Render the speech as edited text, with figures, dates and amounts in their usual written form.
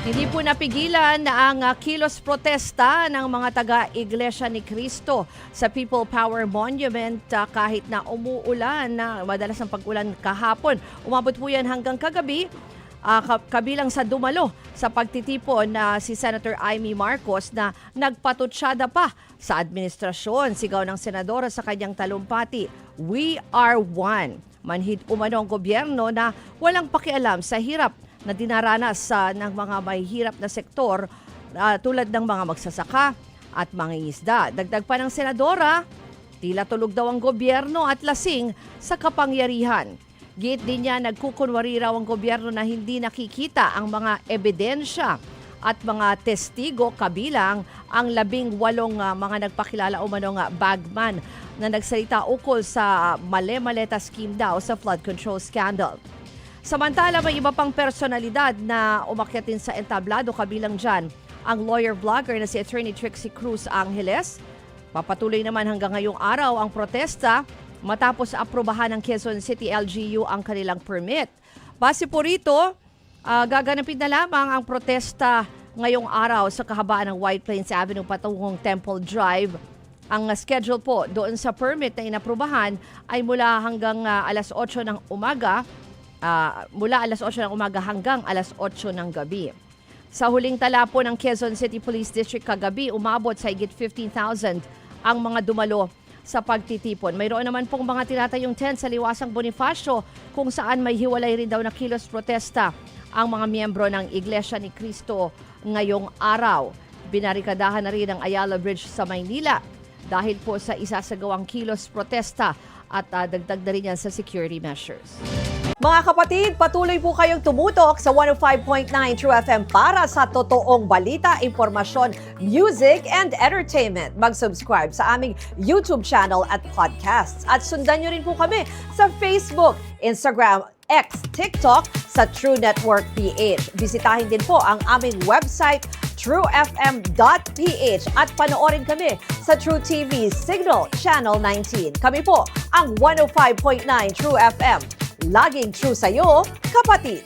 Hindi po napigilan na ang kilos protesta ng mga taga-Iglesia ni Cristo sa People Power Monument kahit na umuulan na madalas ang pag-ulan kahapon. Umabot po yan hanggang kagabi kabilang sa dumalo sa pagtitipon na si Senator Amy Marcos na nagpatutsyada pa sa administrasyon. Sigaw ng senadora sa kanyang talumpati, "We are one." Manhid umano ang gobyerno na walang pakialam sa hirap na dinaranas ng mga may hirap na sektor tulad ng mga magsasaka at mangingisda. Dagdag pa ng senadora, tila tulog daw ang gobyerno at lasing sa kapangyarihan. Giit din niya nagkukunwari raw ang gobyerno na hindi nakikita ang mga ebidensya at mga testigo kabilang ang 18 mga nagpakilala umanong bagman na nagsalita ukol sa male-maleta scheme daw sa flood control scandal. Samantala, may iba pang personalidad na umakyat din sa entablado, kabilang dyan ang lawyer-vlogger na si Attorney Trixie Cruz Angeles. Papatuloy naman hanggang ngayong araw ang protesta matapos aprobahan ng Quezon City LGU ang kanilang permit. Base po rito, gaganapin na lamang ang protesta ngayong araw sa kahabaan ng White Plains Avenue patungong Temple Drive. Ang schedule po doon sa permit na inaprubahan ay mula hanggang alas 8 ng umaga, mula alas 8 ng umaga hanggang alas 8 ng gabi. Sa huling tala po ng Quezon City Police District kagabi, umabot sa higit 15,000 ang mga dumalo sa pagtitipon. Mayroon naman pong mga tinatayong tent sa Liwasang Bonifacio kung saan may hiwalay rin daw na kilos protesta ang mga miyembro ng Iglesia ni Cristo ngayong araw. Binarikadahan na rin ang Ayala Bridge sa Maynila dahil po sa isasagawang kilos protesta at dagdag na rin yan sa security measures. Mga kapatid, patuloy po kayong tumutok sa 105.9 True FM para sa totoong balita, impormasyon, music, and entertainment. Mag-subscribe sa aming YouTube channel at podcasts. At sundan nyo rin po kami sa Facebook, Instagram, X, TikTok sa True Network PH. Bisitahin din po ang aming website, truefm.ph, at panoorin kami sa True TV Signal Channel 19. Kami po ang 105.9 True FM. Laging true sa'yo, kapatid.